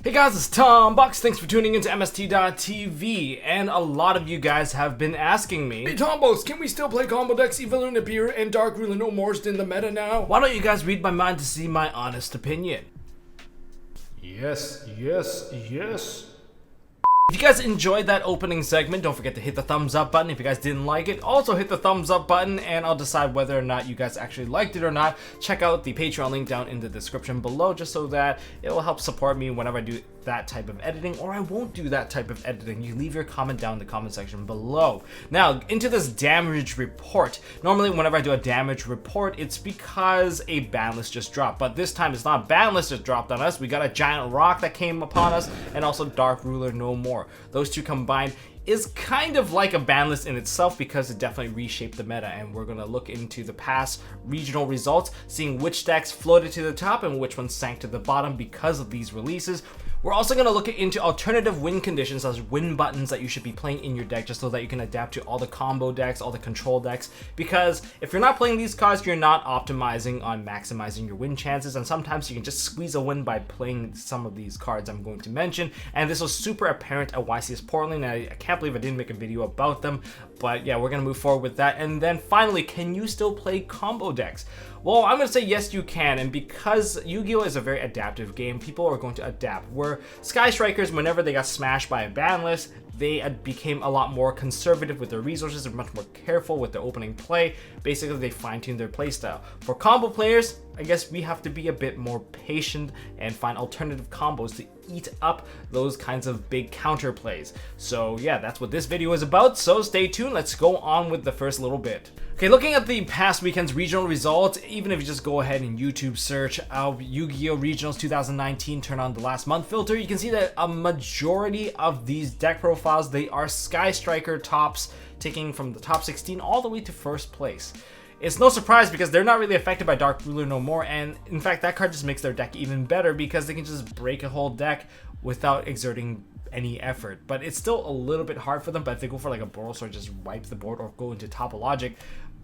Hey guys, it's Tom Bucks. Thanks for tuning into MST.TV. And a lot of you guys have been asking me, Hey Tombos, can we still play combo decks Evil Nibiru and Dark Ruler no more in the meta now? why don't you guys read my mind to see my honest opinion? Yes. If you guys enjoyed that opening segment, don't forget to hit the thumbs up button. If you guys didn't like it, also hit the thumbs up button, and I'll decide whether or not you guys actually liked it or not. Check out the Patreon link down in the description below, just so that it will help support me whenever I do that type of editing, or I won't do that type of editing. You leave your comment down in the comment section below. Now, into this damage report. Normally, whenever I do a damage report, it's because a ban list just dropped, but this time it's not a ban list that dropped on us. We got a giant rock that came upon us, and also Dark Ruler no more. Those two combined is kind of like a ban list in itself because it definitely reshaped the meta, and we're going to look into the past regional results, seeing which decks floated to the top and which ones sank to the bottom because of these releases. We're also going to look into alternative win conditions as win buttons that you should be playing in your deck, just so that you can adapt to all the combo decks, all the control decks, because if you're not playing these cards, you're not optimizing on maximizing your win chances, and sometimes you can just squeeze a win by playing some of these cards I'm going to mention. And this was super apparent at YCS Portland, and I can't believe I didn't make a video about them, but yeah, we're going to move forward with that. And then finally, can you still play combo decks? Well, I'm going to say yes, you can, and because Yu-Gi-Oh! Is a very adaptive game, people are going to adapt. Where Sky Strikers, whenever they got smashed by a ban list, they became a lot more conservative with their resources. They're much more careful with their opening play. Basically, they fine-tune their playstyle. For combo players, I guess we have to be a bit more patient and find alternative combos to eat up those kinds of big counter plays. So yeah, that's what this video is about, so stay tuned. Let's go on with the first little bit. Okay, looking at the past weekend's regional results, even if you just go ahead and YouTube search Yu-Gi-Oh! Regionals 2019, turn on the last month filter, you can see that a majority of these deck profiles, they are Sky Striker tops, taking from the top 16 all the way to first place. It's no surprise because they're not really affected by Dark Ruler no more, and in fact that card just makes their deck even better because they can just break a whole deck without exerting any effort. But it's still a little bit hard for them, but if they go for like a Boros or just wipe the board or go into Topologic,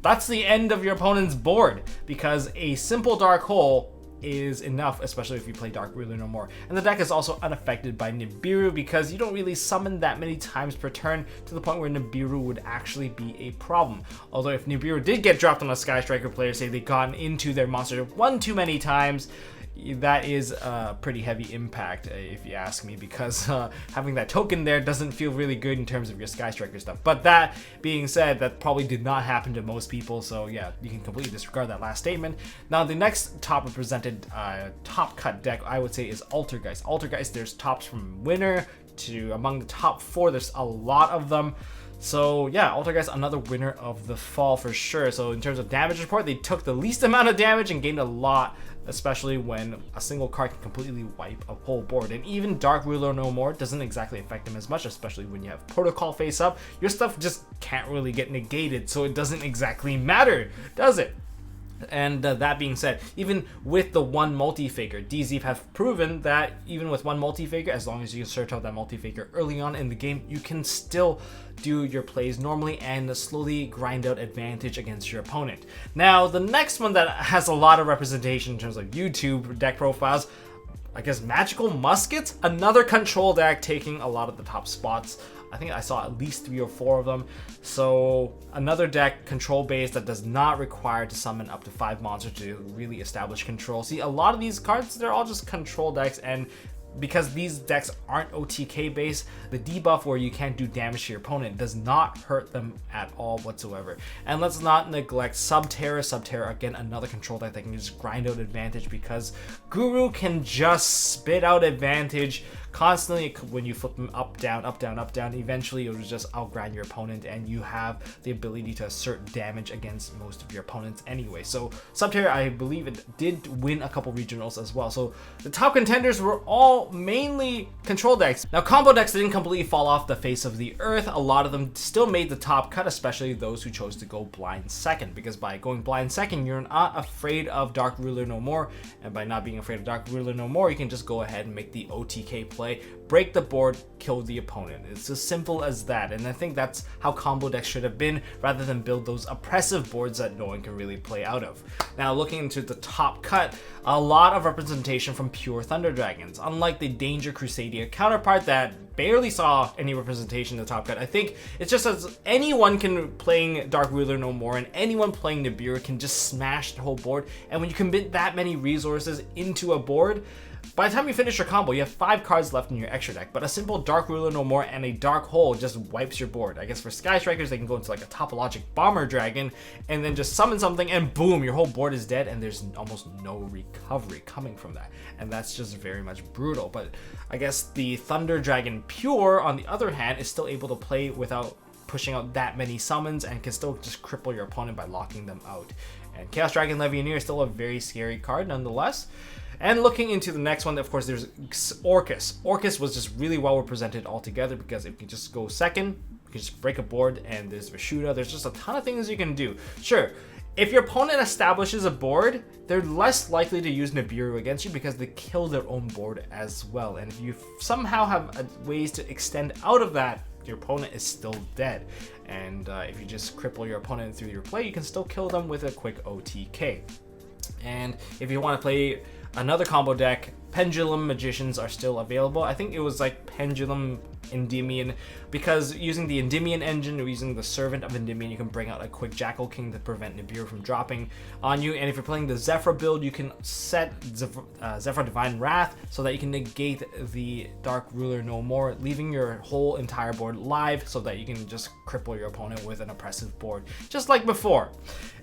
that's the end of your opponent's board, because a simple Dark Hole is enough, especially if you play Dark Ruler no more. And the deck is also unaffected by Nibiru because you don't really summon that many times per turn to the point where Nibiru would actually be a problem. Although if Nibiru did get dropped on a Sky Striker player, say they gotten into their monster one too many times, that is a pretty heavy impact, if you ask me, because having that token there doesn't feel really good in terms of your Sky Striker stuff. But that being said, that probably did not happen to most people, so yeah, you can completely disregard that last statement. Now, the next top represented top cut deck, I would say, is Altergeist. Altergeist, there's tops from winner to among the top 4, there's a lot of them. So yeah, Altergeist, another winner of the fall for sure. So in terms of damage report, they took the least amount of damage and gained a lot, especially when a single card can completely wipe a whole board. And even Dark Ruler no more doesn't exactly affect them as much, especially when you have Protocol face up. Your stuff just can't really get negated, so it doesn't exactly matter, does it? And that being said, even with the one multi-faker, DZ have proven that even with one multi-faker, as long as you search out that multi-faker early on in the game, you can still do your plays normally and slowly grind out advantage against your opponent. Now, the next one that has a lot of representation in terms of YouTube deck profiles, I guess Magical Muskets, another control deck taking a lot of the top spots. I think I saw at least 3 or 4 of them. So another deck, control based, that does not require to summon up to 5 monsters to really establish control. See, a lot of these cards, they're all just control decks, and because these decks aren't OTK based, the debuff where you can't do damage to your opponent does not hurt them at all whatsoever. And let's not neglect Subterra. Subterra, again, another control deck that can just grind out advantage because Guru can just spit out advantage constantly when you flip them up, down, up, down, up, down. Eventually, it'll just outgrind your opponent, and you have the ability to assert damage against most of your opponents anyway. So Subterra, I believe it did win a couple regionals as well. So the top contenders were all mainly control decks. Now, combo decks didn't completely fall off the face of the earth. A lot of them still made the top cut, especially those who chose to go blind second, because by going blind second, you're not afraid of Dark Ruler no more, and by not being afraid of Dark Ruler no more, you can just go ahead and make the OTK play, break the board, kill the opponent. It's as simple as that, and I think that's how combo decks should have been, rather than build those oppressive boards that no one can really play out of. Now, looking into the top cut, a lot of representation from pure Thunder Dragons. Unlike the Danger Crusadia counterpart that barely saw any representation in the top cut, I think it's just as anyone can playing Dark Ruler no more, and anyone playing Nibiru can just smash the whole board. And when you commit that many resources into a board, by the time you finish your combo, you have 5 cards left in your extra deck, but a simple Dark Ruler no more and a Dark Hole just wipes your board. I guess for Sky Strikers, they can go into like a Topologic Bomber Dragon and then just summon something and boom, your whole board is dead and there's almost no recovery coming from that. And that's just very much brutal. But I guess the Thunder Dragon Pure, on the other hand, is still able to play without pushing out that many summons and can still just cripple your opponent by locking them out. And Chaos Dragon Legionnaire is still a very scary card nonetheless. And looking into the next one, of course, there's Orcas. Orcas was just really well represented altogether because if you just go second, you can just break a board, and there's Vishuda. There's just a ton of things you can do. Sure, if your opponent establishes a board, they're less likely to use Nibiru against you because they kill their own board as well. And if you somehow have ways to extend out of that, your opponent is still dead. And if you just cripple your opponent through your play, you can still kill them with a quick OTK. And if you want to play another combo deck, Pendulum Magicians are still available. I think it was like Pendulum Endymion, because using the Endymion engine or using the Servant of Endymion, you can bring out a quick Jackal King to prevent Nibiru from dropping on you. And if you're playing the Zephyr build, you can set Zephyr Divine Wrath so that you can negate the Dark Ruler no more, leaving your whole entire board live so that you can just cripple your opponent with an oppressive board, just like before.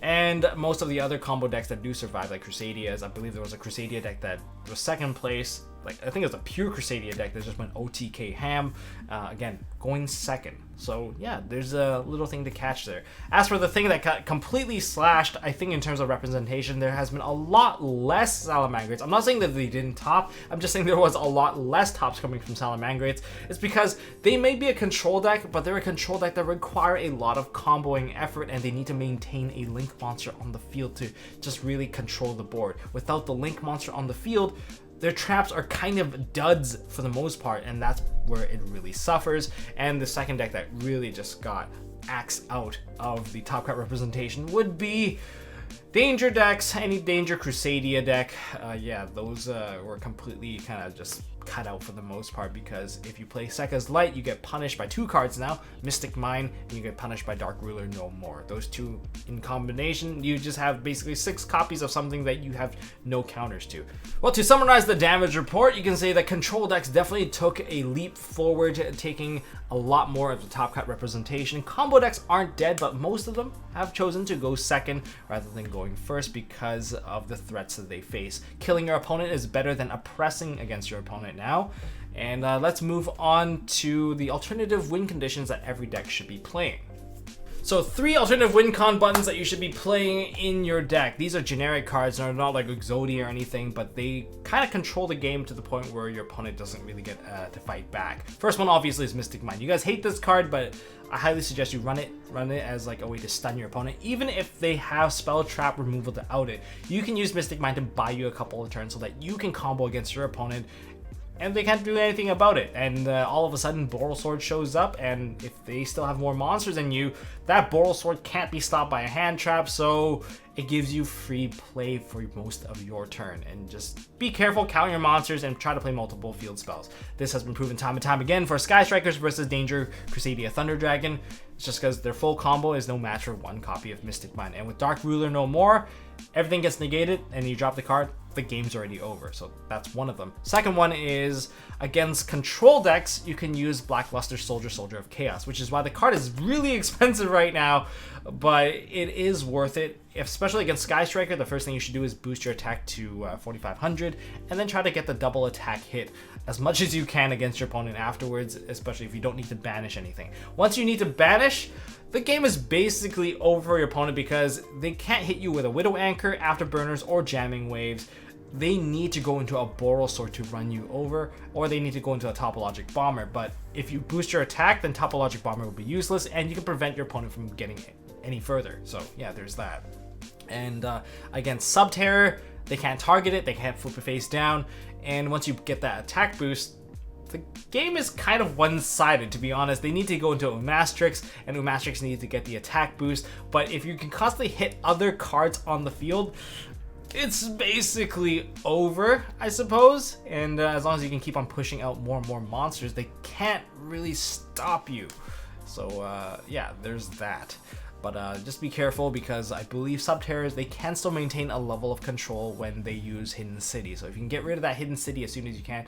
And most of the other combo decks that do survive, like Crusadias, I believe there was a Crusadia deck that was second place. Like, I think it was a pure Crusadia deck that just went OTK ham. Again, going second. So yeah, there's a little thing to catch there. As for the thing that got completely slashed, I think in terms of representation, there has been a lot less Salamangreats. I'm not saying that they didn't top, I'm just saying there was a lot less tops coming from Salamangreats. It's because they may be a control deck, but they're a control deck that require a lot of comboing effort, and they need to maintain a Link monster on the field to just really control the board. Without the Link monster on the field, their traps are kind of duds for the most part, and that's where it really suffers. And the second deck that really just got axed out of the top cut representation would be Danger decks. Any Danger Crusadia deck, yeah, those were completely kind of just cut out for the most part, because if you play Sekka's Light, you get punished by 2 cards now, Mystic Mine, and you get punished by Dark Ruler no more. Those two in combination, you just have basically 6 copies of something that you have no counters to. Well, to summarize the damage report, you can say that control decks definitely took a leap forward, taking a lot more of the top cut representation. Combo decks aren't dead, but most of them have chosen to go second rather than going first because of the threats that they face. Killing your opponent is better than oppressing against your opponent now. And let's move on to the alternative win conditions that every deck should be playing. So 3 alternative win con buttons that you should be playing in your deck. These are generic cards, they're not like Exodia or anything, but they kind of control the game to the point where your opponent doesn't really get to fight back. First one obviously is Mystic Mine. You guys hate this card, but I highly suggest you run it as like a way to stun your opponent. Even if they have spell trap removal to out it, you can use Mystic Mine to buy you a couple of turns so that you can combo against your opponent and they can't do anything about it. And all of a sudden Boral Sword shows up, and if they still have more monsters than you, that Boral Sword can't be stopped by a hand trap, so it gives you free play for most of your turn. And just be careful, count your monsters, and try to play multiple field spells. This has been proven time and time again for Sky Strikers versus Danger Crusadia Thunder Dragon. It's just because their full combo is no match for 1 copy of Mystic Mine. And with Dark Ruler no more, everything gets negated, and you drop the card, the game's already over. So that's one of them. Second one is against control decks, you can use Blackluster Soldier of Chaos, which is why the card is really expensive right now, but it is worth it. Especially against Sky Striker, the first thing you should do is boost your attack to 4,500 and then try to get the double attack hit as much as you can against your opponent afterwards, especially if you don't need to banish anything. Once you need to banish, the game is basically over for your opponent because they can't hit you with a Widow Anchor, Afterburners, or Jamming Waves. they need to go into a Borosword to run you over, or they need to go into a Topologic Bomber. But if you boost your attack, then Topologic Bomber will be useless, and you can prevent your opponent from getting any further. So yeah, there's that. And against Subterror, they can't target it, they can't flip it face down, and once you get that attack boost, the game is kind of one-sided, to be honest. They need to go into Umastrix, and Umastrix needs to get the attack boost, but if you can constantly hit other cards on the field, it's basically over, I suppose. And as long as you can keep on pushing out more and more monsters, they can't really stop you. So yeah, there's that. But just be careful, because I believe Subterrors, they can still maintain a level of control when they use Hidden City. So if you can get rid of that Hidden City as soon as you can,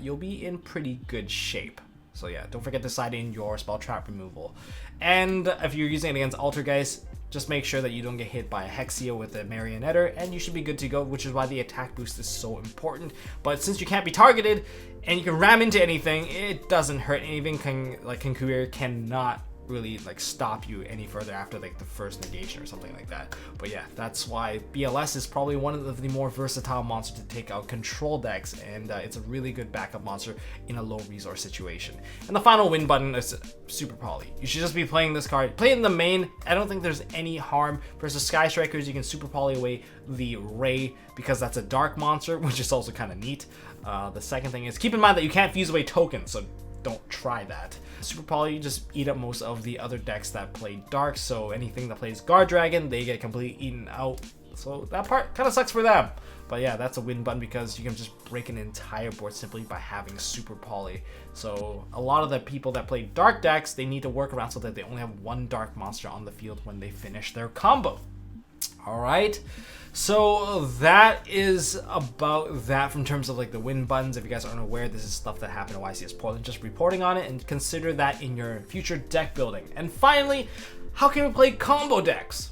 you'll be in pretty good shape. So yeah, don't forget to side in your spell trap removal. And if you're using it against Altergeist, just make sure that you don't get hit by a Hexia with a Marionetter, and you should be good to go, which is why the attack boost is so important. But since you can't be targeted, and you can ram into anything, it doesn't hurt. And even Conqueror cannot really like stop you any further after like the first negation or something like that. But yeah, that's why BLS is probably one of the more versatile monsters to take out control decks, and it's a really good backup monster in a low resource situation. And the final win button is Super Poly. You should just be playing this card. Play in the main. I don't think there's any harm. Versus Sky Strikers, you can Super Poly away the Ray, because that's a dark monster, which is also kind of neat. The second thing is, keep in mind that you can't fuse away tokens, so don't try that. Super Poly, you just eat up most of the other decks that play dark, so anything that plays Guard Dragon, they get completely eaten out. So that part kind of sucks for them. But yeah, that's a win button, because you can just break an entire board simply by having Super Poly. So a lot of the people that play dark decks, they need to work around so that they only have one dark monster on the field when they finish their combo. Alright, so that is about that from terms of like the win buttons. If you guys aren't aware, this is stuff that happened at YCS Portland, just reporting on it, and consider that in your future deck building. And finally, how can we play combo decks?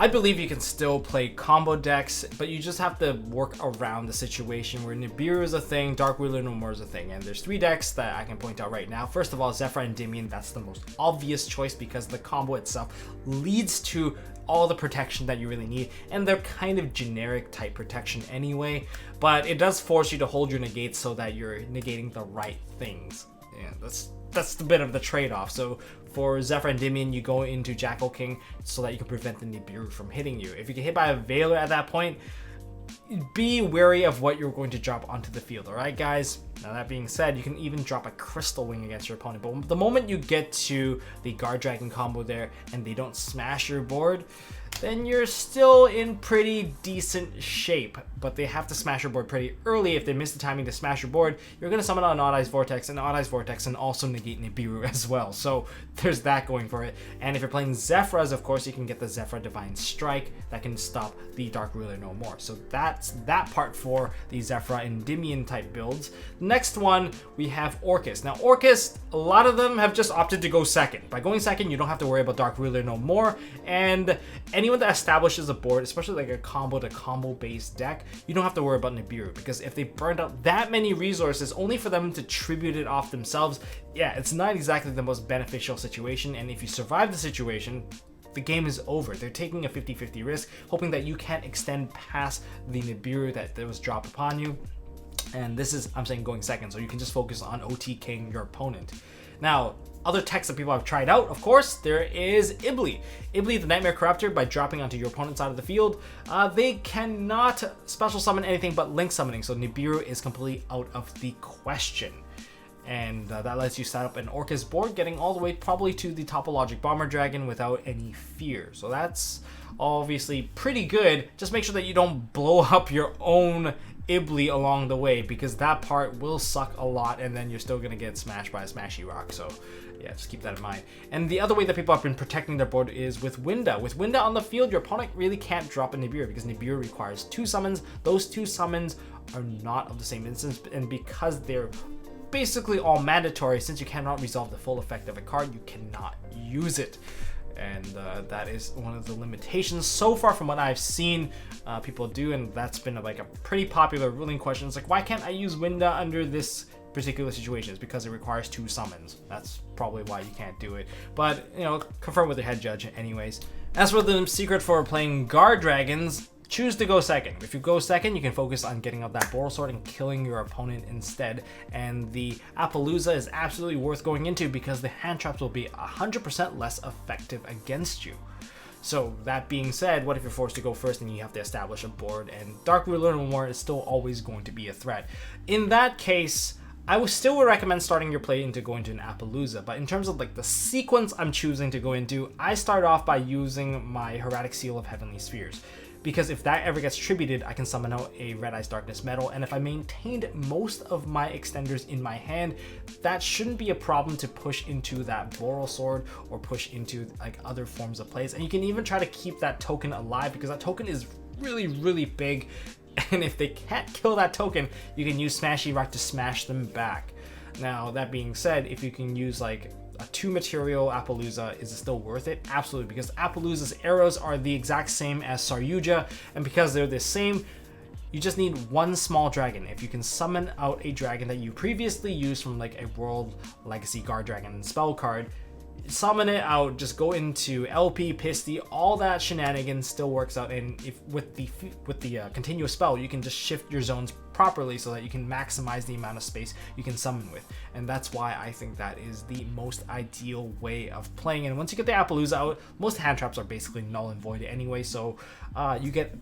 I believe you can still play combo decks, but you just have to work around the situation where Nibiru is a thing, Dark Ruler No More is a thing, and there's 3 decks that I can point out right now. First of all, Zephyr Endymion, that's the most obvious choice, because the combo itself leads to all the protection that you really need, and they're kind of generic type protection anyway, but it does force you to hold your negates so that you're negating the right things. Yeah, that's the bit of the trade-off. So for Zephyr Endymion, you go into Jackal King so that you can prevent the Nibiru from hitting you. If you get hit by a Veiler at that point, be wary of what you're going to drop onto the field, alright guys? Now that being said, you can even drop a Crystal Wing against your opponent, but the moment you get to the Guard Dragon combo there and they don't smash your board, then you're still in pretty decent shape. But they have to smash your board pretty early. If they miss the timing to smash your board, you're going to summon an Odd Eyes Vortex, and also negate Nibiru as well. So there's that going for it. And if you're playing Zephyrs, of course, you can get the Zephyr Divine Strike that can stop the Dark Ruler No More. So that's that part for the Zephyr Endymion type builds. Next one, we have Orcas. Now Orcas, a lot of them have just opted to go second. By going second, you don't have to worry about Dark Ruler No More, and anyone that establishes a board, especially like a combo to combo based deck, you don't have to worry about Nibiru, because if they burned out that many resources only for them to tribute it off themselves, yeah, it's not exactly the most beneficial situation. And if you survive the situation, the game is over. They're taking a 50-50 risk, hoping that you can't extend past the Nibiru that was dropped upon you. And this is, I'm saying, going second, so you can just focus on OTKing your opponent. Now, other techs that people have tried out, of course, there is Ibli. Ibli, the Nightmare Corruptor, by dropping onto your opponent's side of the field, they cannot special summon anything but Link Summoning, so Nibiru is completely out of the question. And that lets you set up an Orcas board, getting all the way probably to the Topologic Bomber Dragon without any fear. So that's obviously pretty good. Just make sure that you don't blow up your own Ibli along the way, because that part will suck a lot, and then you're still gonna get smashed by a Smashy Rock. So yeah, just keep that in mind. And the other way that people have been protecting their board is with Winda. With Winda on the field, your opponent really can't drop a Nibiru, because Nibiru requires 2 summons. Those 2 summons are not of the same instance, and because they're basically all mandatory, since you cannot resolve the full effect of a card, you cannot use it. And that is one of the limitations so far from what I've seen people do, and that's been like a pretty popular ruling question. It's like, why can't I use Winda under this particular situation? It's because it requires 2 summons. That's probably why you can't do it. But, you know, confirm with the head judge anyways. As for the secret for playing Guard Dragons, choose to go second. If you go second, you can focus on getting out that Boral Sword and killing your opponent instead. And the Appaloosa is absolutely worth going into because the hand traps will be 100% less effective against you. So that being said, what if you're forced to go first and you have to establish a board, and Dark Ruler no more is still always going to be a threat? In that case, I would still recommend starting your play into going to an Appaloosa, but in terms of like the sequence I'm choosing to go into, I start off by using my Hieratic Seal of Heavenly Spheres. Because if that ever gets tributed, I can summon out a Red Eyes Darkness Metal, and if I maintained most of my extenders in my hand, that shouldn't be a problem to push into that Boral Sword or push into like other forms of plays. And you can even try to keep that token alive because that token is really, really big. And if they can't kill that token, you can use Smashy Rock to smash them back. Now, that being said, if you can use like a 2-material Appaloosa, is it still worth it? Absolutely, because Appaloosa's arrows are the exact same as Saryuja, and because they're the same, you just need one small dragon. If you can summon out a dragon that you previously used from like a World Legacy Guard Dragon spell card, summon it out, just go into LP, Pisty, all that shenanigans still works out. And if with the continuous spell, you can just shift your zones properly so that you can maximize the amount of space you can summon with. And that's why I think that is the most ideal way of playing. And once you get the Appaloosa out, most hand traps are basically null and void anyway, so you get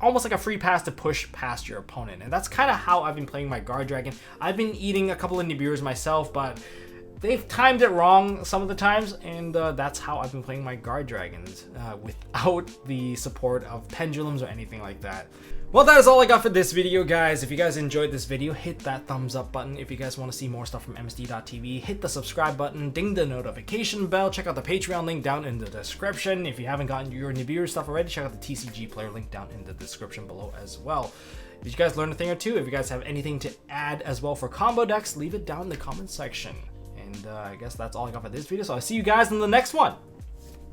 almost like a free pass to push past your opponent. And that's kind of how I've been playing my Guard Dragon. I've been eating a couple of Nibiru's myself, but they've timed it wrong some of the times, and that's how I've been playing my Guard Dragons without the support of pendulums or anything like that. Well, that is all I got for this video, guys. If you guys enjoyed this video, hit that thumbs up button. If you guys want to see more stuff from MST.TV, hit the subscribe button, ding the notification bell, check out the Patreon link down in the description. If you haven't gotten your Nibiru stuff already, check out the TCG player link down in the description below as well. Did you guys learn a thing or two? If you guys have anything to add as well for combo decks, leave it down in the comment section. And I guess that's all I got for this video, so I'll see you guys in the next one.